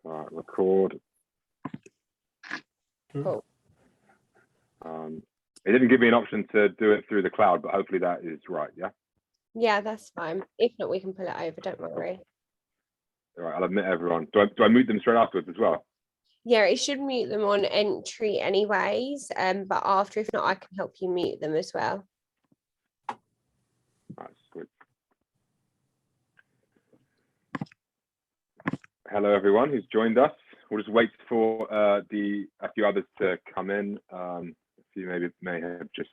Record. Cool. It didn't give me an option to do it through the cloud, but hopefully that is right, yeah? Yeah, that's fine. If not, we can pull it over, don't worry. All right, I'll admit everyone. Do I mute them straight afterwards as well? Yeah, it should mute them on entry anyways, but after, if not, I can help you mute them as well. That's good. Hello, everyone who's joined us. We'll just wait for a few others to come in. A few may have just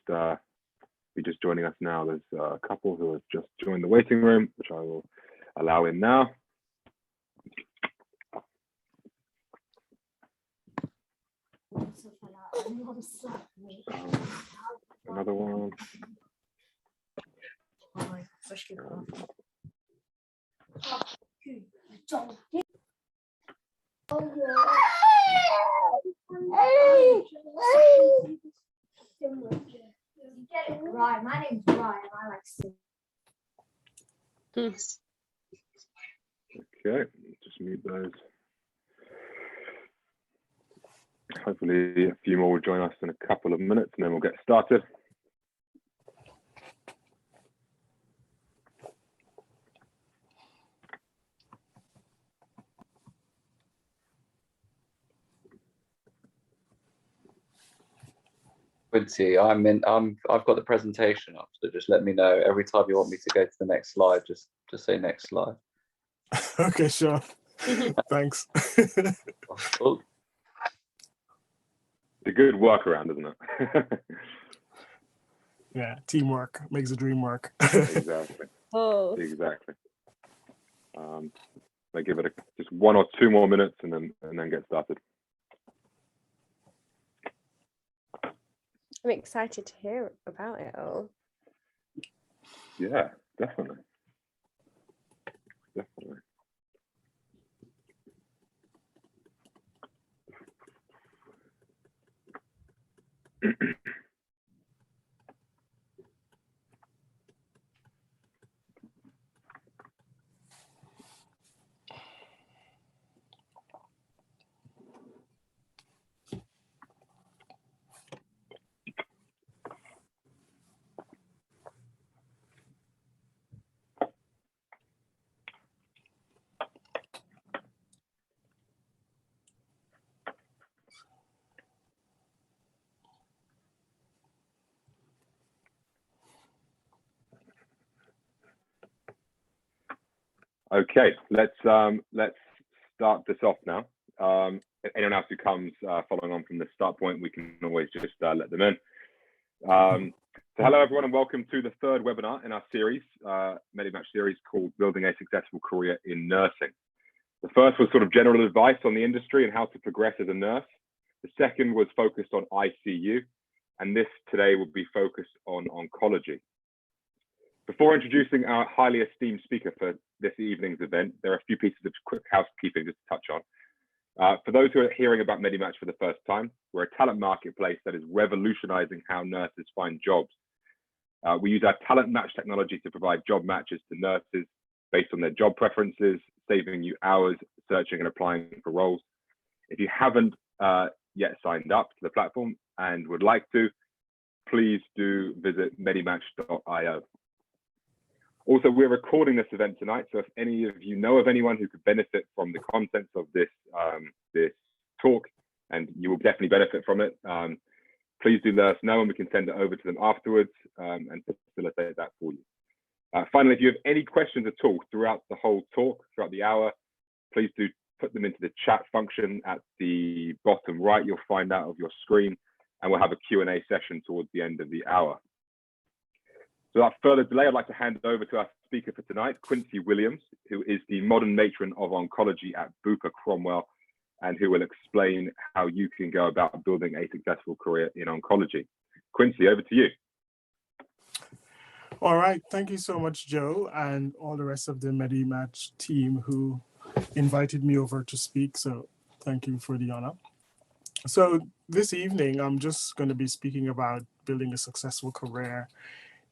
be just joining us now. There's a couple who have just joined the waiting room, which I will allow in now. Another one. Ryan, my name's Ryan. I like singing. Okay, just mute those. Hopefully a few more will join us in a couple of minutes and then we'll get started. Quincy, I've got the presentation up, so just let me know every time you want me to go to the next slide. Just say next slide. Okay, sure. Thanks. Oh. It's a good workaround, isn't it? Yeah, teamwork makes the dream work. Exactly. Oh. Exactly. I give it just 1 or 2 more minutes and then get started. I'm excited to hear about it all. Yeah, definitely. Definitely. Okay, let's start this off now. Anyone else who comes following on from the start point, we can always just let them in. So hello everyone and welcome to the 3rd webinar in our series, MediMatch series called Building a Successful Career in Nursing. The first was sort of general advice on the industry and how to progress as a nurse. The second was focused on ICU, and this today will be focused on oncology. Before introducing our highly esteemed speaker for this evening's event, there are a few pieces of quick housekeeping just to touch on. For those who are hearing about MediMatch for the first time, we're a talent marketplace that is revolutionizing how nurses find jobs. We use our talent match technology to provide job matches to nurses based on their job preferences, saving you hours searching and applying for roles. If you haven't yet signed up to the platform and would like to, please do visit medimatch.io. Also, we're recording this event tonight, so if any of you know of anyone who could benefit from the contents of this talk, and you will definitely benefit from it, please do let us know and we can send it over to them afterwards and facilitate that for you. Finally, if you have any questions at all throughout the whole talk, throughout the hour, please do put them into the chat function at the bottom right. You'll find out of your screen, and we'll have a Q&A session towards the end of the hour. So without further delay, I'd like to hand over to our speaker for tonight, Quincy Williams, who is the modern matron of oncology at Bupa Cromwell, and who will explain how you can go about building a successful career in oncology. Quincy, over to you. All right, thank you so much, Joe, and all the rest of the MediMatch team who invited me over to speak. So thank you for the honor. So this evening, I'm just going to be speaking about building a successful career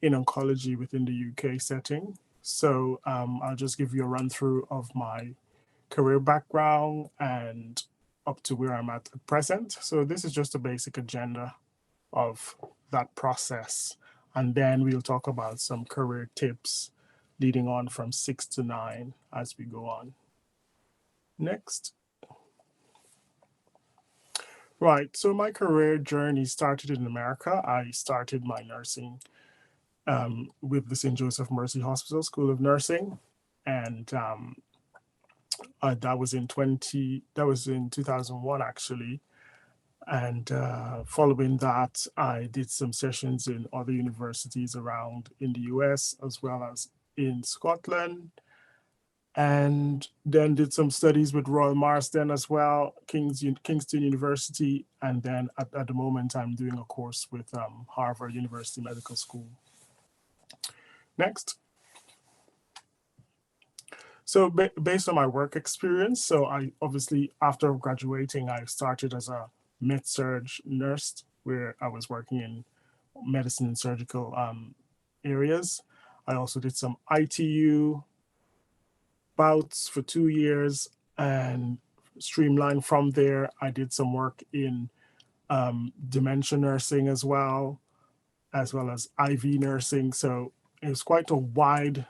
in oncology within the UK setting. So I'll just give you a run through of my career background and up to where I'm at present. So this is just a basic agenda of that process. And then we'll talk about some career tips leading on from 6 to 9 as we go on. Next. Right, so my career journey started in America. I started my nursing with the St. Joseph Mercy Hospital School of Nursing. And that was in 2001 actually. And following that, I did some sessions in other universities around in the US as well as in Scotland. And then did some studies with Royal Marsden as well, Kingston University. And then at the moment, I'm doing a course with Harvard University Medical School. Next. So based on my work experience, so I obviously, after graduating, I started as a med-surg nurse where I was working in medicine and surgical areas. I also did some ITU bouts for 2 years and streamlined from there. I did some work in dementia nursing as well as IV nursing. So it was quite a wide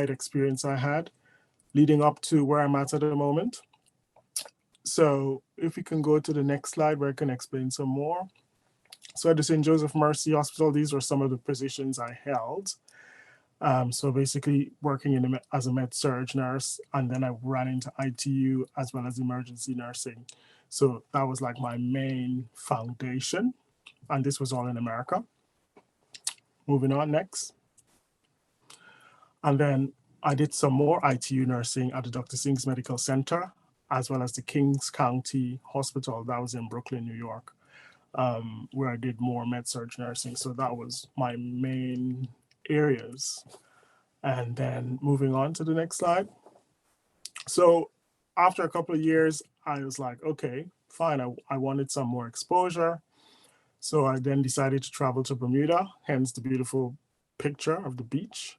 experience I had leading up to where I'm at the moment. So if we can go to the next slide where I can explain some more. So at the St. Joseph Mercy Hospital, these were some of the positions I held. So basically working as a med-surg nurse, and then I ran into ITU as well as emergency nursing. So that was like my main foundation, and this was all in America. Moving on next. And then I did some more ITU nursing at the Dr. Singh's Medical Center, as well as the Kings County Hospital that was in Brooklyn, New York, where I did more med-surg nursing. So that was my main areas. And then moving on to the next slide. So after a couple of years, I was like, okay, fine, I wanted some more exposure. So I then decided to travel to Bermuda, hence the beautiful picture of the beach.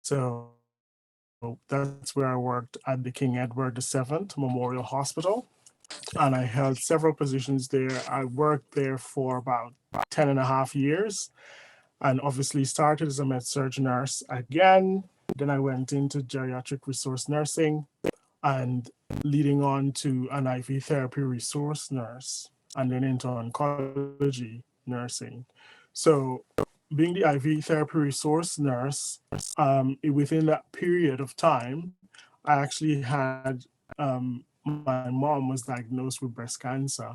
So that's where I worked at the King Edward VII Memorial Hospital. And I held several positions there. I worked there for about 10 and a half years. And obviously started as a med-surg nurse again. Then I went into geriatric resource nursing and leading on to an IV therapy resource nurse and then into oncology nursing. So being the IV therapy resource nurse, within that period of time, I actually had, my mom was diagnosed with breast cancer,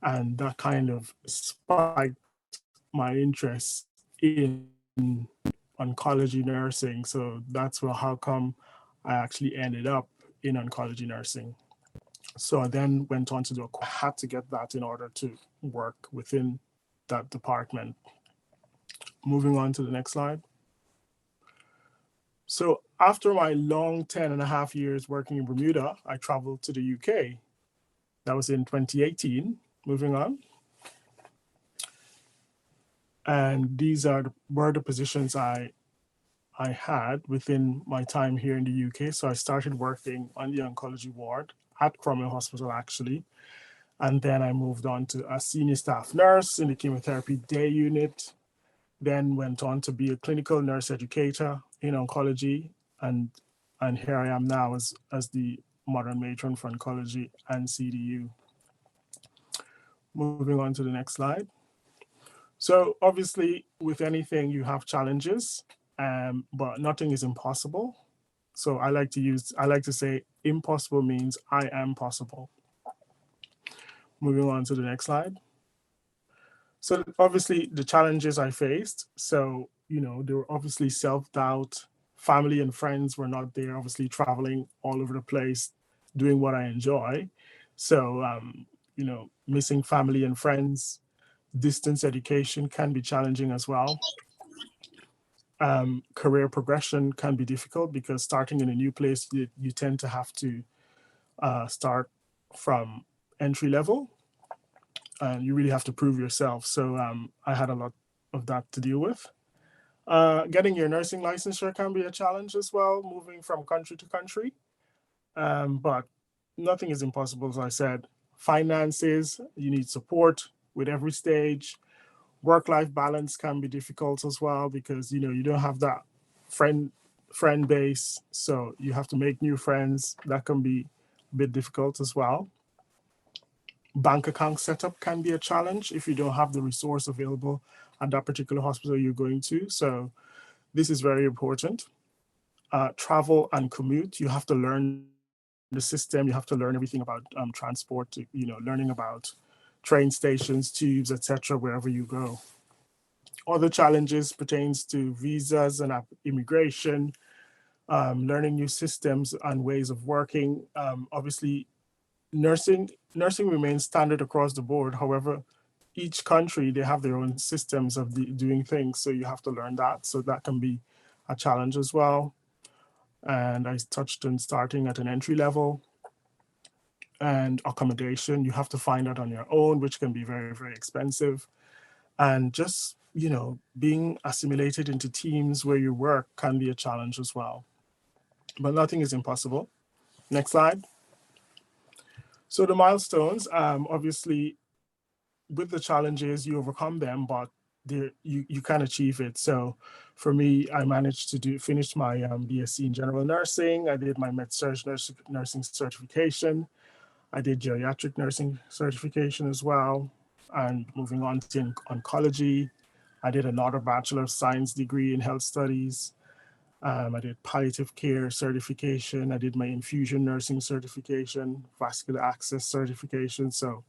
and that kind of spiked my interest in oncology nursing. So that's how come I actually ended up in oncology nursing. So I then went on to do I had to get that in order to work within that department. Moving on to the next slide. So after my long 10 and a half years working in Bermuda, I traveled to the UK. That was in 2018. Moving on. And these were the positions I had within my time here in the UK. So I started working on the oncology ward at Cromwell Hospital, actually. And then I moved on to a senior staff nurse in the chemotherapy day unit, then went on to be a clinical nurse educator in oncology. And here I am now as the modern matron for oncology and CDU. Moving on to the next slide. So obviously with anything you have challenges, but nothing is impossible. So I like to say impossible means I am possible. Moving on to the next slide. So obviously the challenges I faced. So, there were obviously self-doubt, family and friends were not there, obviously traveling all over the place, doing what I enjoy. So, missing family and friends, distance education can be challenging as well. Career progression can be difficult because starting in a new place, you tend to have to start from entry level, and you really have to prove yourself. So I had a lot of that to deal with. Getting your nursing licensure can be a challenge as well, moving from country to country. but nothing is impossible, as I said. Finances, you need support with every stage. Work-life balance can be difficult as well because you don't have that friend base, so you have to make new friends. That can be a bit difficult as well. Bank account setup can be a challenge if you don't have the resource available at that particular hospital you're going to. So this is very important. Travel and commute, you have to learn the system. You have to learn everything about transport, learning about train stations, tubes, etc., wherever you go. Other challenges pertains to visas and immigration, learning new systems and ways of working. Obviously, nursing remains standard across the board. However, each country, they have their own systems of doing things, so you have to learn that. So that can be a challenge as well. And I touched on starting at an entry level. And accommodation, you have to find that on your own, which can be very, very expensive. And just, being assimilated into teams where you work can be a challenge as well. But nothing is impossible. Next slide. So the milestones, obviously, with the challenges, you overcome them, but you can achieve it. So for me, I managed to finish my BSc in general nursing. I did my med-surg nursing certification. I did geriatric nursing certification as well. And moving on to oncology, I did another Bachelor of Science degree in health studies. I did palliative care certification. I did my infusion nursing certification, vascular access certification. So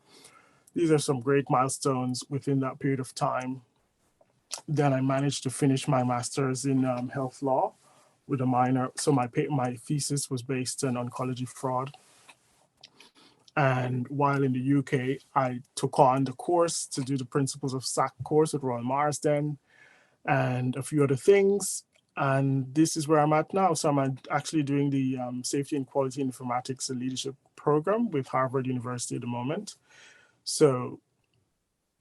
these are some great milestones within that period of time. Then I managed to finish my master's in health law with a minor. So my thesis was based on oncology fraud. And while in the UK, I took on the course to do the Principles of SAC course at Royal Marsden and a few other things. And this is where I'm at now. So I'm actually doing the Safety and Quality Informatics and Leadership program with Harvard University at the moment. So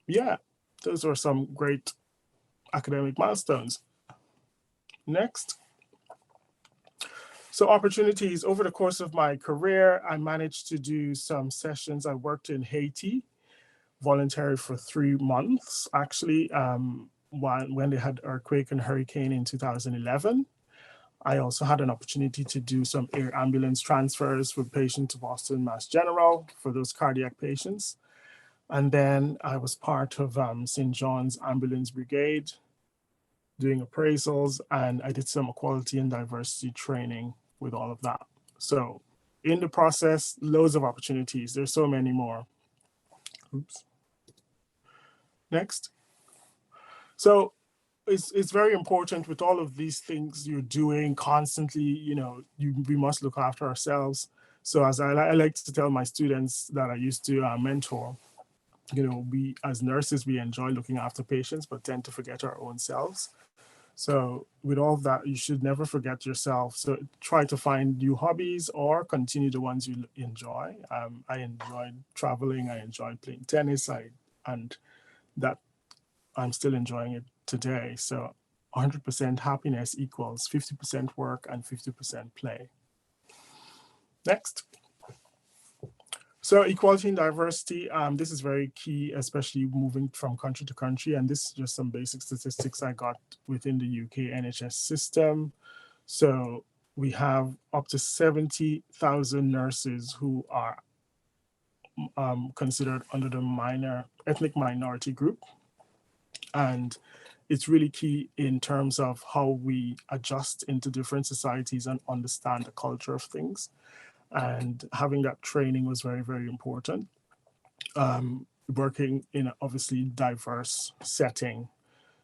yeah, those are some great academic milestones. Next. So opportunities over the course of my career, I managed to do some sessions. I worked in Haiti, voluntary for 3 months, actually, when they had earthquake and hurricane in 2011. I also had an opportunity to do some air ambulance transfers for patients to Boston Mass General for those cardiac patients. And then I was part of St. John's Ambulance Brigade doing appraisals, and I did some equality and diversity training with all of that. So in the process, loads of opportunities. There's so many more. Oops. Next. So it's very important with all of these things you're doing constantly, we must look after ourselves. So as I like to tell my students that I used to mentor, we as nurses, we enjoy looking after patients, but tend to forget our own selves. So with all of that, you should never forget yourself. So try to find new hobbies or continue the ones you enjoy. I enjoyed traveling. I enjoyed playing tennis. And that I'm still enjoying it today. So 100% happiness equals 50% work and 50% play. Next. So equality and diversity, this is very key, especially moving from country to country. And this is just some basic statistics I got within the UK NHS system. So we have up to 70,000 nurses who are considered under the ethnic minority group. And it's really key in terms of how we adjust into different societies and understand the culture of things. And having that training was very, very important. Working in an obviously diverse setting.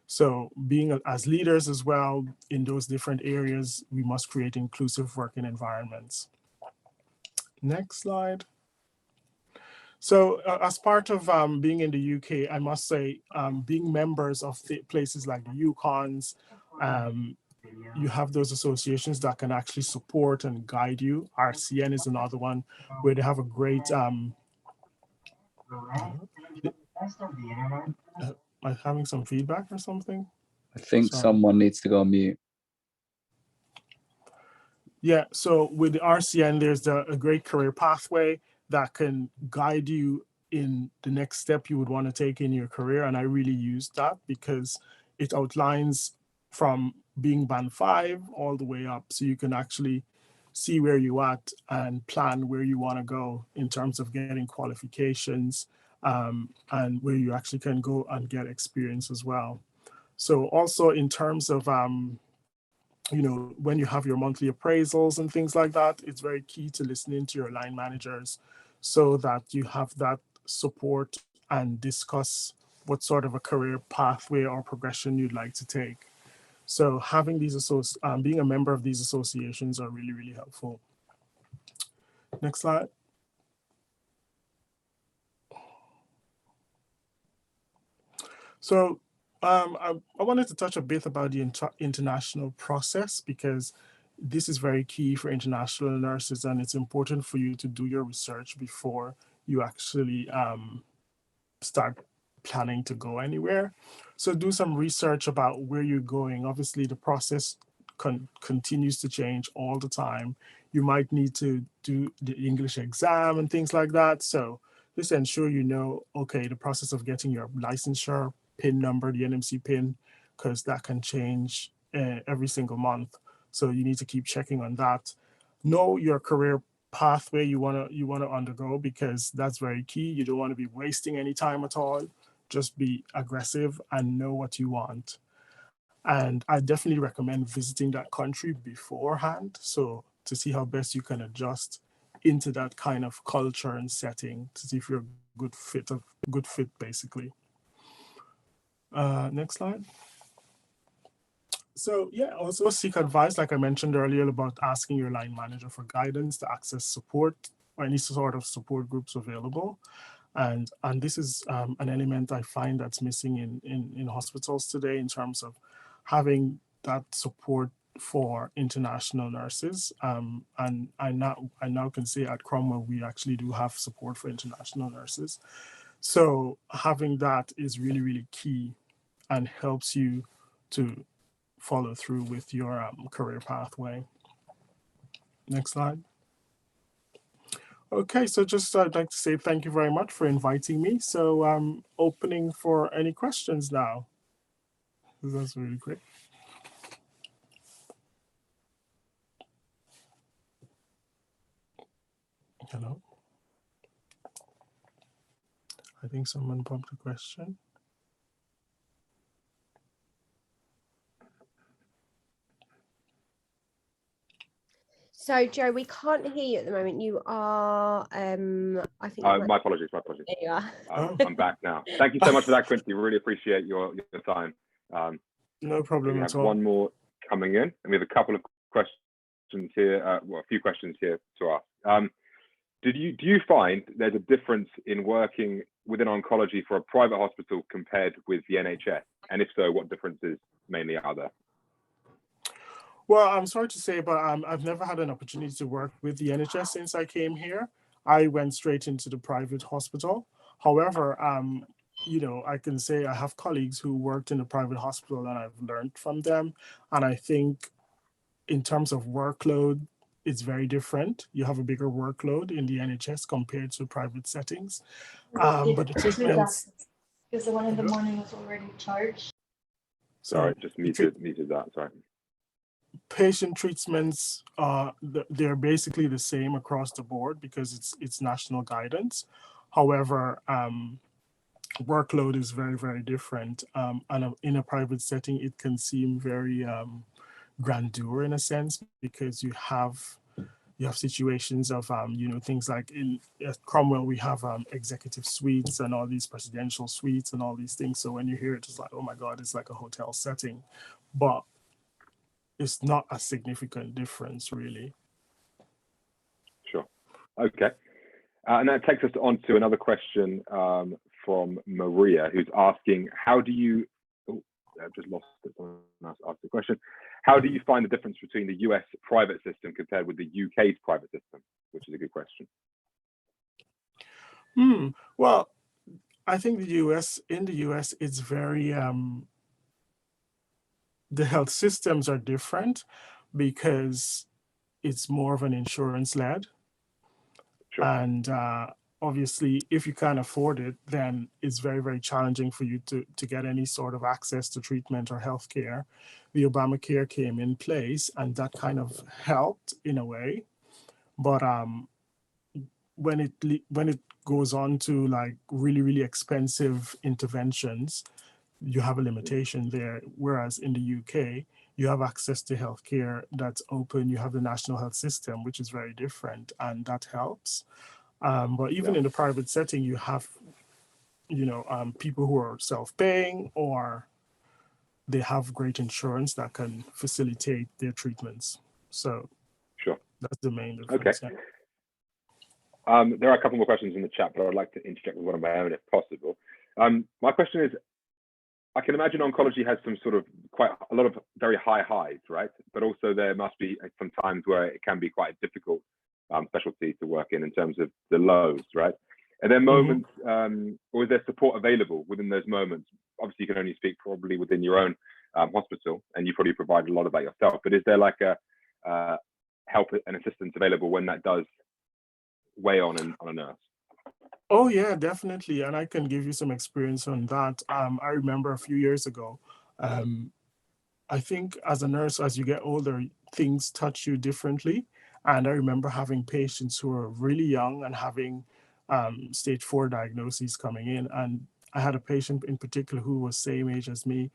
So being as leaders as well in those different areas, we must create inclusive working environments. Next slide. So as part of being in the UK, I must say, being members of places like the UCONs, you have those associations that can actually support and guide you. RCN is another one where they have a great, I'm having some feedback or something. I think someone needs to go on mute. Yeah, so with the RCN, there's a great career pathway that can guide you in the next step you would want to take in your career. And I really use that because it outlines from being band 5 all the way up. So you can actually see where you at and plan where you want to go in terms of getting qualifications, and where you actually can go and get experience as well. So also in terms of when you have your monthly appraisals and things like that, it's very key to listening to your line managers so that you have that support and discuss what sort of a career pathway or progression you'd like to take. So having being a member of these associations are really, really helpful. Next slide. So I wanted to touch a bit about the international process because this is very key for international nurses, and it's important for you to do your research before you actually start planning to go anywhere. So do some research about where you're going. Obviously, the process continues to change all the time. You might need to do the English exam and things like that. So just ensure you know, okay, the process of getting your licensure PIN number, the NMC PIN, because that can change every single month. So you need to keep checking on that. Know your career pathway you want to undergo, because that's very key. You don't want to be wasting any time at all. Just be aggressive and know what you want. And I definitely recommend visiting that country beforehand, so to see how best you can adjust into that kind of culture and setting to see if you're a good fit basically. Next slide. So yeah, also seek advice, like I mentioned earlier, about asking your line manager for guidance to access support or any sort of support groups available. And this is an element I find that's missing in hospitals today in terms of having that support for international nurses. And I now can say at Cromwell, we actually do have support for international nurses. So having that is really, really key and helps you to follow through with your career pathway. Next slide. Okay, so just I'd like to say thank you very much for inviting me. So I'm opening for any questions now. That's really great. Hello. I think someone popped a question. So Joe, we can't hear you at the moment. You are, I think. My apologies. There you are. I'm back now. Thank you so much for that, Quincy. Really appreciate your time. No problem we at have all. one more coming in, and we have a couple of questions here. A few questions here to ask. Do you find there's a difference in working within oncology for a private hospital compared with the NHS? And if so, what differences mainly are there? Well, I'm sorry to say, but I've never had an opportunity to work with the NHS since I came here. I went straight into the private hospital. However, I can say I have colleagues who worked in the private hospital and I've learned from them. And I think in terms of workload, it's very different. You have a bigger workload in the NHS compared to private settings. But the treatments... Because the one in the morning was already charged. Sorry, just muted that, sorry. Patient treatments, they're basically the same across the board because it's national guidance. However, workload is very, very different. And in a private setting, it can seem very grandeur in a sense, because you have situations of things like at Cromwell we have executive suites and all these presidential suites and all these things. So when you hear it, it's like, oh my God, it's like a hotel setting, but it's not a significant difference really. Sure. Okay. And that takes us on to another question from Maria, who's asking, how do you, I've just lost it, someone else asked the question. How do you find the difference between the US private system compared with the UK's private system? Which is a good question. Well, I think in the US, it's very, the health systems are different because it's more of an insurance led. Sure. And obviously, if you can't afford it, then it's very, very challenging for you to get any sort of access to treatment or healthcare. The Obamacare came in place, and that kind of helped in a way. But when it goes on to like really, really expensive interventions, you have a limitation there. Whereas in the UK, you have access to healthcare that's open. You have the national health system, which is very different, and that helps. But even in the private setting, you have, people who are self-paying, or they have great insurance that can facilitate their treatments. So Sure. that's the main difference. Okay. There are a couple more questions in the chat, but I'd like to interject with one of my own if possible. My question is, I can imagine oncology has some sort of quite a lot of very high highs, right? But also there must be some times where it can be quite a difficult specialty to work in terms of the lows, right? Are there moments, or is there support available within those moments? Obviously, you can only speak probably within your own hospital, and you probably provide a lot of that yourself. But is there like a help and assistance available when that does weigh on a nurse? Oh yeah, definitely. And I can give you some experience on that. I remember a few years ago, I think as a nurse, as you get older, things touch you differently. And I remember having patients who were really young and having stage 4 diagnoses coming in. And I had a patient in particular who was same age as me,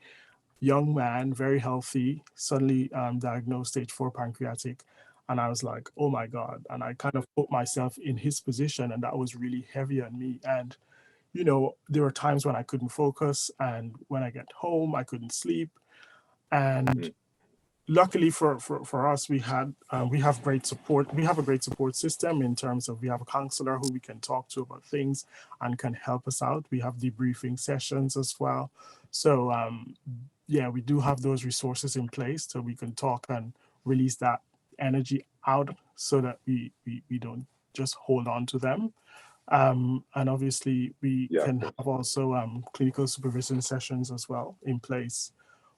young man, very healthy, suddenly diagnosed stage 4 pancreatic. And I was like, oh my God. And I kind of put myself in his position, and that was really heavy on me. And, there were times when I couldn't focus, and when I get home, I couldn't sleep. And luckily for us, we have great support. We have a great support system in terms of we have a counselor who we can talk to about things and can help us out. We have debriefing sessions as well. So yeah, we do have those resources in place so we can talk and release that energy out so that we don't just hold on to them. And obviously we can have also clinical supervision sessions as well in place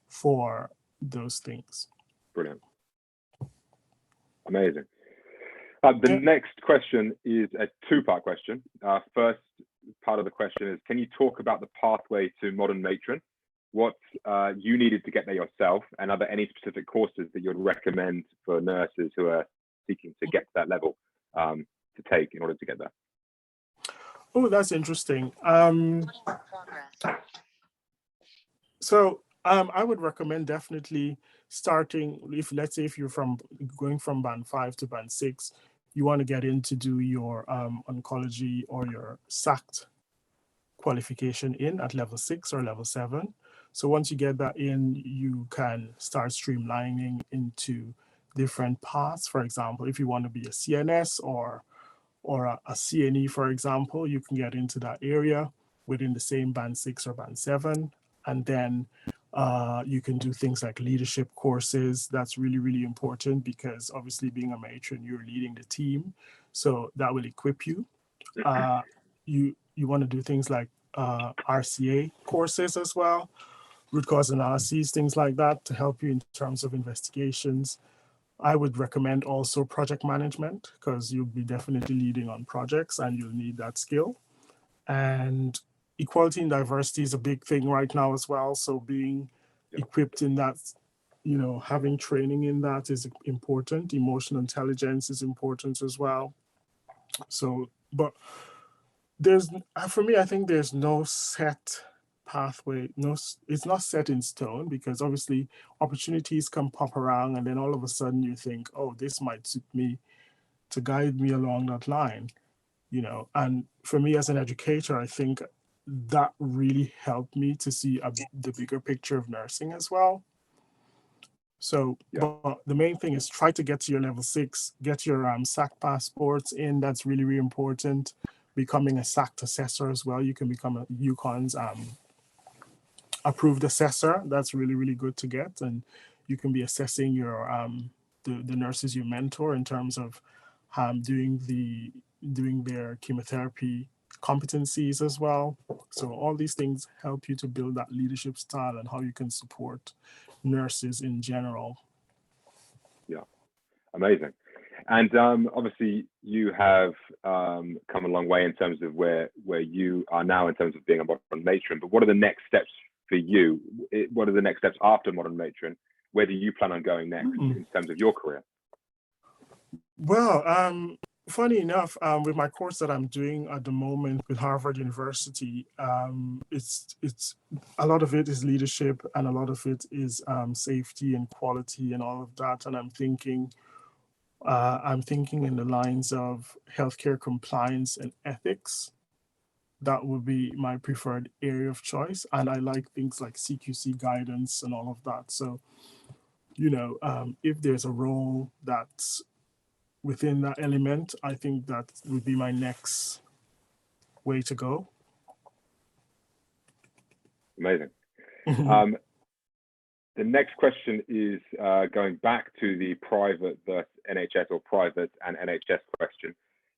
for those things. Brilliant. Amazing. The next question is a two-part question. First part of the question is, can you talk about the pathway to modern matron? What you needed to get there yourself, and are there any specific courses that you would recommend for nurses who are seeking to get to that level to take in order to get there? Oh, that's interesting. So I would recommend definitely starting, let's say if you're going from band 5 to band 6, you want to get in to do your oncology or your SACT qualification in at level 6 or level 7. So once you get that in, you can start streamlining into different paths. For example, if you want to be a CNS or a CNE, for example, you can get into that area within the same band 6 or band 7. And then you can do things like leadership courses. That's really, really important because obviously being a matron, you're leading the team. So that will equip you. You want to do things like RCA courses as well, root cause analyses, things like that to help you in terms of investigations. I would recommend also project management because you'll be definitely leading on projects and you'll need that skill. And equality and diversity is a big thing right now as well. So being equipped in that, having training in that is important. Emotional intelligence is important as well. So, but for me, I think there's no set pathway. It's not set in stone because obviously opportunities can pop around and then all of a sudden you think, oh, this might suit me to guide me along that line, And for me as an educator, I think that really helped me to see the bigger picture of nursing as well. So, but the main thing is try to get to your level 6, get your SAC passports in. That's really, really important. Becoming a SAC assessor as well. You can become a UConn's approved assessor. That's really, really good to get. And you can be assessing your the nurses you mentor in terms of doing their chemotherapy competencies as well. So all these things help you to build that leadership style and how you can support nurses in general. Yeah, amazing. And obviously, you have come a long way in terms of where you are now in terms of being a modern matron. But what are the next steps for you? What are the next steps after modern matron? Where do you plan on going next in terms of your career? Well, funny enough, with my course that I'm doing at the moment with Harvard University, it's a lot of it is leadership and a lot of it is safety and quality and all of that. And I'm thinking in the lines of healthcare compliance and ethics. That would be my preferred area of choice. And I like things like CQC guidance and all of that. So, if there's a role that's within that element, I think that would be my next way to go. Amazing. The next question is going back to the private versus NHS or private and NHS question.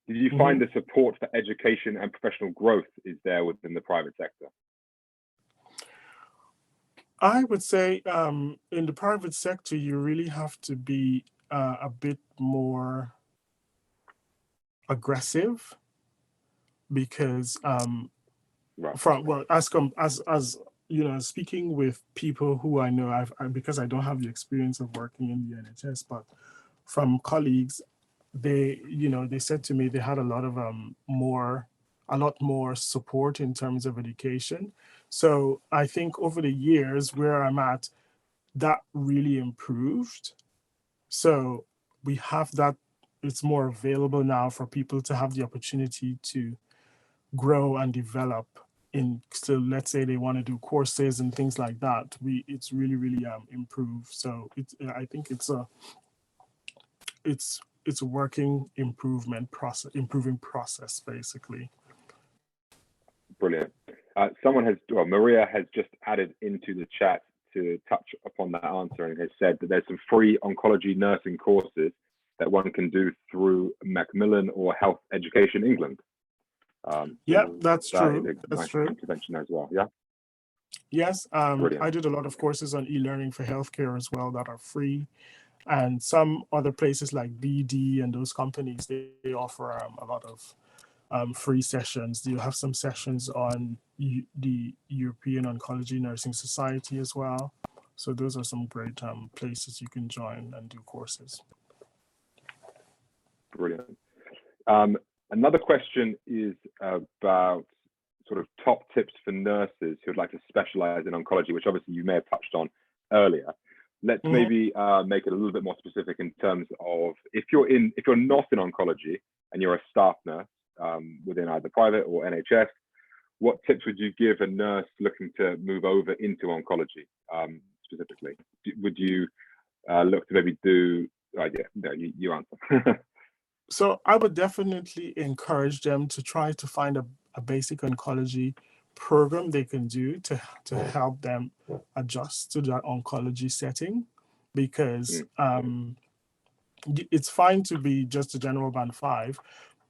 Did you find the support for education and professional growth is there within the private sector? I would say in the private sector, you really have to be a bit more aggressive because speaking with people who I know, because I don't have the experience of working in the NHS, but from colleagues, they said to me they had a lot more support in terms of education. So I think over the years where I'm at, that really improved. So we have that. It's more available now for people to have the opportunity to grow and develop so let's say they want to do courses and things like that. It's really improved. So I think it's a working improving process basically. Brilliant. Maria has just added into the chat to touch upon that answer and has said that there's some free oncology nursing courses that one can do through Macmillan or Health Education England. That's true. That's nice true. intervention as well. Yeah. Yes, I did a lot of courses on e-learning for healthcare as well that are free, and some other places like BD and those companies they offer a lot of free sessions. You have some sessions on the European Oncology Nursing Society as well. So those are some great places you can join and do courses. Brilliant. Another question is about sort of top tips for nurses who'd like to specialize in oncology, which obviously you may have touched on earlier. Let's maybe make it a little bit more specific in terms of if you're not in oncology and you're a staff nurse within either private or NHS, what tips would you give a nurse looking to move over into oncology specifically? Would you look to maybe do? You answer. So I would definitely encourage them to try to find a basic oncology program they can do to help them adjust to that oncology setting, because it's fine to be just a general band 5,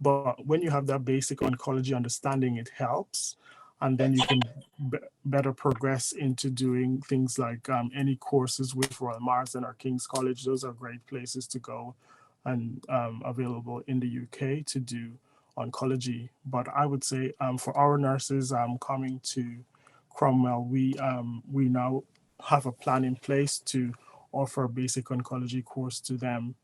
but when you have that basic oncology understanding, it helps. And then you can better progress into doing things like any courses with Royal Marsden or King's College. Those are great places to go and available in the UK to do oncology. But I would say for our nurses coming to Cromwell, we now have a plan in place to offer a basic oncology course to them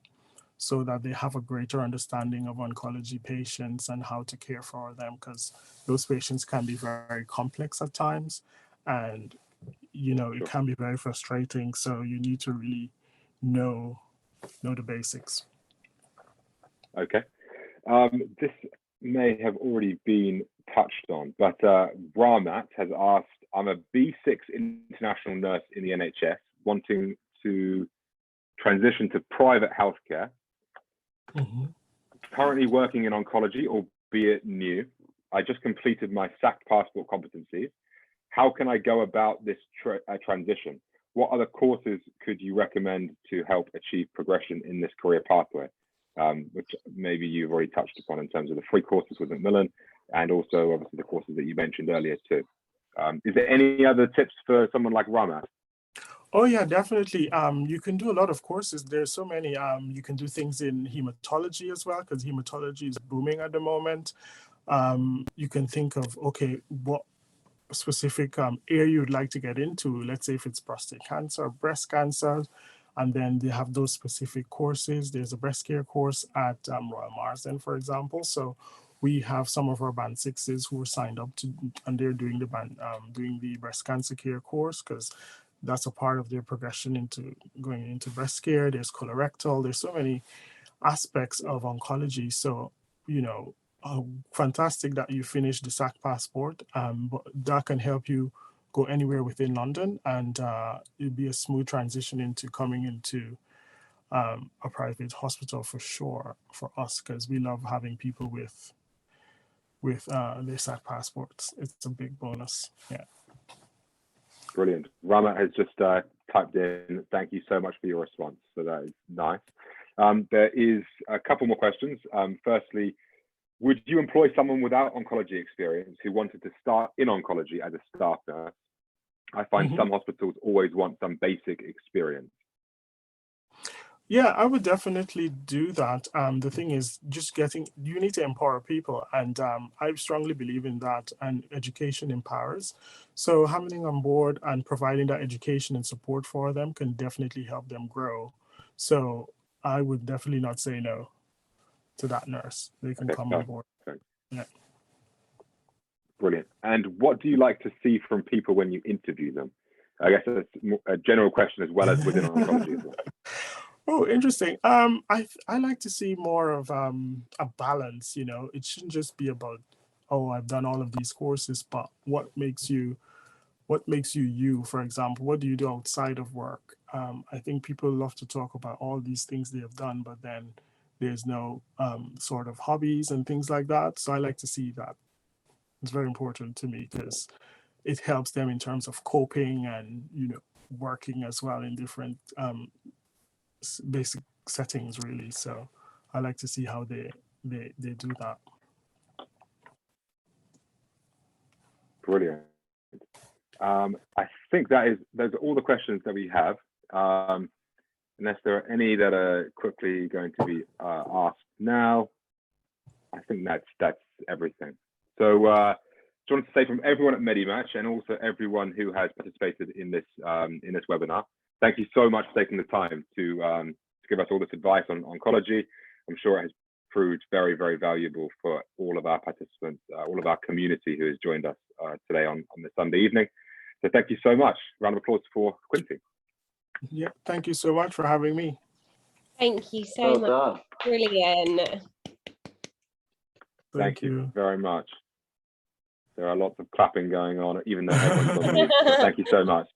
so that they have a greater understanding of oncology patients and how to care for them, because those patients can be very complex at times, and it can be very frustrating. So you need to really know the basics. Okay. This may have already been touched on, but Ramat has asked, I'm a B6 international nurse in the NHS, wanting to transition to private healthcare. Currently working in oncology, albeit new. I just completed my SAC passport competencies. How can I go about this transition? What other courses could you recommend to help achieve progression in this career pathway? Which maybe you've already touched upon in terms of the free courses with Macmillan, and also obviously the courses that you mentioned earlier too. Is there any other tips for someone like Ramat? Oh yeah, definitely. You can do a lot of courses. There's so many. You can do things in hematology as well, because hematology is booming at the moment. You can think of, okay, what specific area you'd like to get into. Let's say if it's prostate cancer or breast cancer, and then they have those specific courses. There's a breast care course at Royal Marsden, for example. So we have some of our band sixes who are signed up to, and they're doing the breast cancer care course, because that's a part of their progression into going into breast care. There's colorectal. There's so many aspects of oncology. So, fantastic that you finished the SAC passport. But that can help you go anywhere within London, and it'll be a smooth transition into coming into a private hospital for sure for us, because we love having people with their SAC passports. It's a big bonus. Yeah. Brilliant. Rama has just typed in, thank you so much for your response. So that is nice. There is a couple more questions. Firstly, would you employ someone without oncology experience who wanted to start in oncology as a staff nurse? I find some hospitals always want some basic experience. Yeah, I would definitely do that. The thing is, you need to empower people. And I strongly believe in that, and education empowers. So having them on board and providing that education and support for them can definitely help them grow. So I would definitely not say no to that nurse. They can come on board. Yeah. Brilliant. And what do you like to see from people when you interview them? I guess that's a general question as well as within oncology as well. Oh, interesting. I like to see more of a balance. It shouldn't just be about, oh, I've done all of these courses, but what makes you you, for example? What do you do outside of work? I think people love to talk about all these things they have done, but then there's no sort of hobbies and things like that. So I like to see that. It's very important to me, because it helps them in terms of coping and working as well in different basic settings, really. So I like to see how they do that. Brilliant. I think those are all the questions that we have. Unless there are any that are quickly going to be asked now, I think that's everything. So just wanted to say from everyone at MediMatch, and also everyone who has participated in this webinar, thank you so much for taking the time to give us all this advice on oncology. I'm sure it has proved very, very valuable for all of our participants, all of our community who has joined us today on this Sunday evening. So thank you so much. Round of applause for Quincy. Yeah, thank you so much for having me. Thank you so much. Done. Brilliant. Thank you very much. There are lots of clapping going on, even though everyone's on mute. So thank you so much.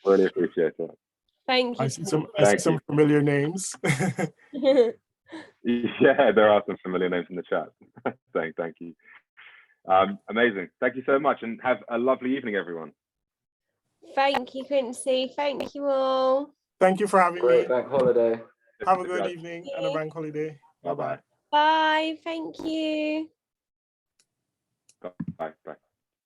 Really appreciate it. Thank you. I see some familiar names. Yeah, there are some familiar names in the chat saying thank you. Amazing. Thank you so much, and have a lovely evening, everyone. Thank you, Quincy. Thank you all. Thank you for having me. Great bank holiday. Have a good evening and a bank holiday. Bye-bye. Bye. Thank you. Bye. Bye.